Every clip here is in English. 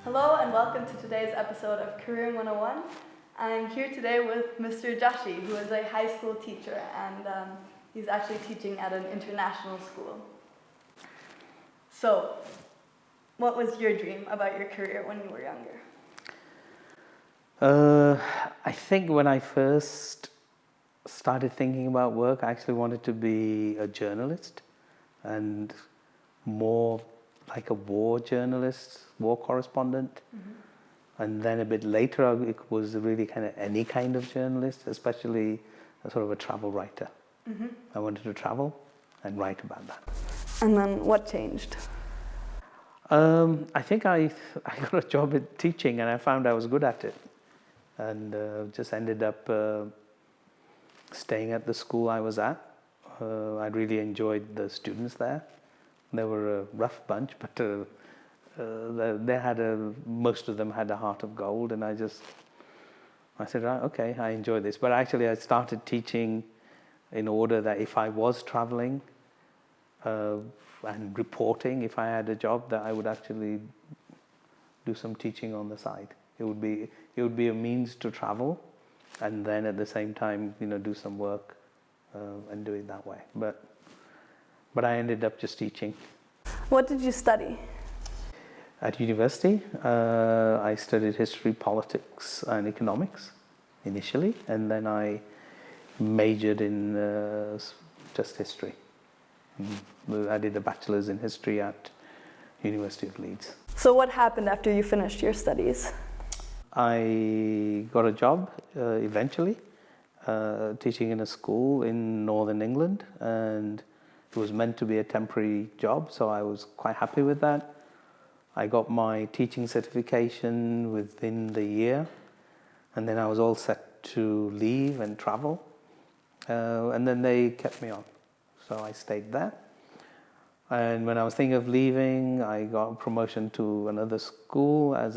Hello and welcome to today's episode of Career 101. I'm here today with Mr. Joshi, who is a high school teacher, and he's actually teaching at an international school. So, what was your dream about your career when you were younger? I think when I first started thinking about work, I actually wanted to be a journalist, and more like a war journalist, war correspondent. Mm-hmm. And then a bit later, it was really kind of any kind of journalist, especially a sort of a travel writer. Mm-hmm. I wanted to travel and write about that. And then what changed? I think I got a job at teaching, and I found I was good at it, and just ended up staying at the school I was at. I really enjoyed the students there. They were a rough bunch, but they had most of them had a heart of gold, and I said, right, okay, I enjoy this. But actually, I started teaching in order that if I was traveling and reporting, if I had a job, that I would actually do some teaching on the side. It would be a means to travel, and then at the same time, do some work and do it that way. But I ended up just teaching. What did you study? At university, I studied history, politics, and economics initially, and then I majored in just history. I did a bachelor's in history at University of Leeds. So what happened after you finished your studies? I got a job eventually, teaching in a school in northern England, and it was meant to be a temporary job, so I was quite happy with that. I got my teaching certification within the year, and then I was all set to leave and travel, and then they kept me on, so I stayed there. And when I was thinking of leaving, I got a promotion to another school as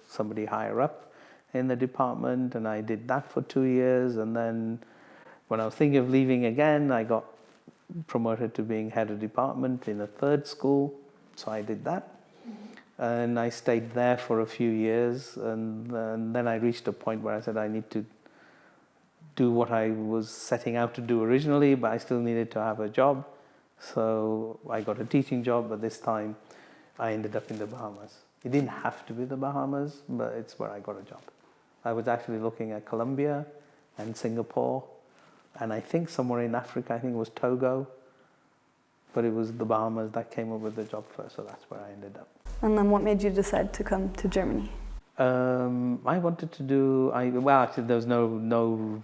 somebody higher up in the department, and I did that for 2 years. And then when I was thinking of leaving again, I got promoted to being head of department in a third school, so I did that. Mm-hmm. And I stayed there for a few years, and then I reached a point where I said I need to do what I was setting out to do originally, but I still needed to have a job. So I got a teaching job, but this time I ended up in the Bahamas. It didn't have to be the Bahamas, but it's where I got a job. I was actually looking at Colombia and Singapore, and I think somewhere in Africa, I think it was Togo, but it was the Bahamas that came up with the job first, so that's where I ended up. And then what made you decide to come to Germany? I wanted to do, actually there was no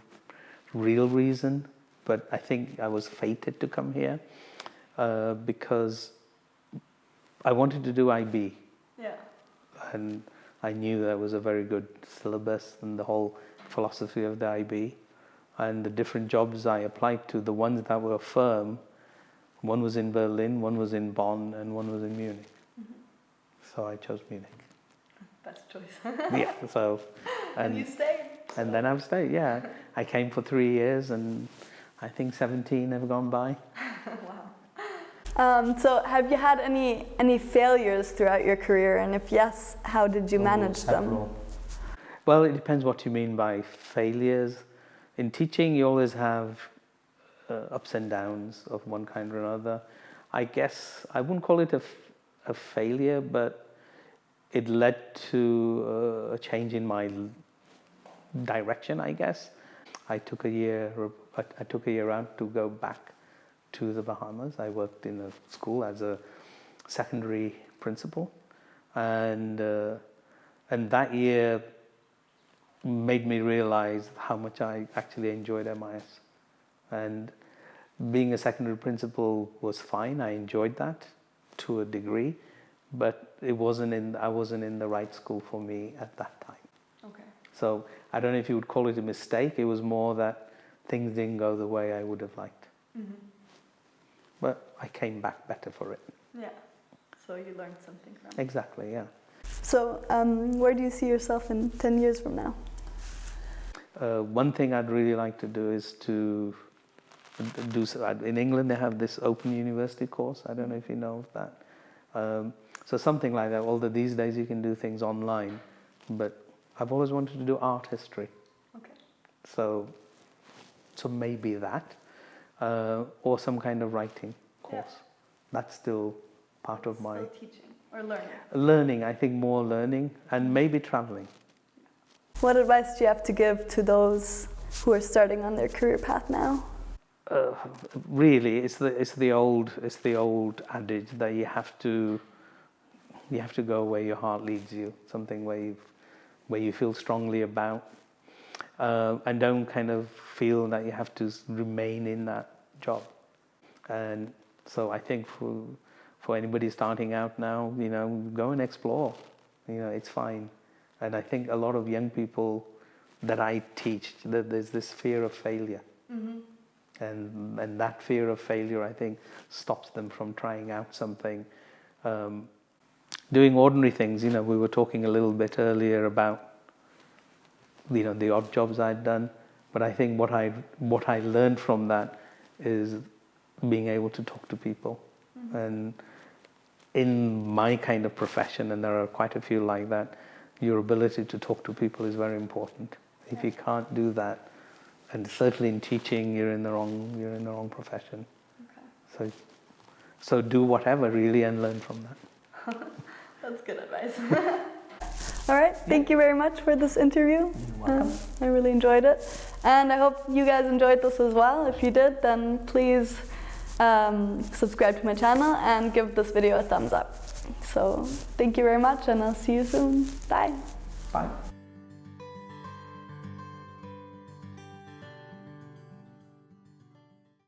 real reason, but I think I was fated to come here. Because I wanted to do IB. Yeah. And I knew that was a very good syllabus and the whole philosophy of the IB. And the different jobs I applied to, the ones that were firm, one was in Berlin, one was in Bonn, and one was in Munich. Mm-hmm. So I chose Munich. Best choice. Yeah, so... And you stayed. So. And then I've stayed, yeah. I came for 3 years, and I think 17 have gone by. Wow. So have you had any failures throughout your career, and if yes, how did you manage them? Well, it depends what you mean by failures. In teaching, you always have ups and downs of one kind or another. I guess I wouldn't call it a failure, but it led to a change in my direction, I guess. I took a year out to go back to the Bahamas. I worked in a school as a secondary principal, and that year made me realize how much I actually enjoyed MIS. And being a secondary principal was fine. I enjoyed that to a degree, but I wasn't in the right school for me at that time. Okay. So I don't know if you would call it a mistake. It was more that things didn't go the way I would have liked. Mm-hmm. But I came back better for it. Yeah, so you learned something from it. Exactly, yeah. So where do you see yourself in 10 years from now? One thing I'd really like to do is to do, in England they have this Open University course, I don't know if you know of that. So something like that, although these days you can do things online, but I've always wanted to do art history. Okay. So maybe that, or some kind of writing course. Yeah. That's still part of my... Still teaching or learning? Learning, I think more learning, and maybe traveling. What advice do you have to give to those who are starting on their career path now? Really, it's the old adage that you have to go where your heart leads you, something where you feel strongly about, and don't kind of feel that you have to remain in that job. And so I think for anybody starting out now, go and explore. It's fine. And I think a lot of young people that I teach, that there's this fear of failure. Mm-hmm. And that fear of failure, I think, stops them from trying out something. Doing ordinary things, we were talking a little bit earlier about, the odd jobs I'd done. But I think what I learned from that is being able to talk to people. Mm-hmm. And in my kind of profession, and there are quite a few like that, your ability to talk to people is very important. If you can't do that, and certainly in teaching, you're in the wrong profession. Okay. So do whatever really and learn from that. That's good advice. All right, thank you very much for this interview. You're welcome. I really enjoyed it, and I hope you guys enjoyed this as well. If you did, then please subscribe to my channel and give this video a thumbs up. So thank you very much, and I'll see you soon. Bye. Bye.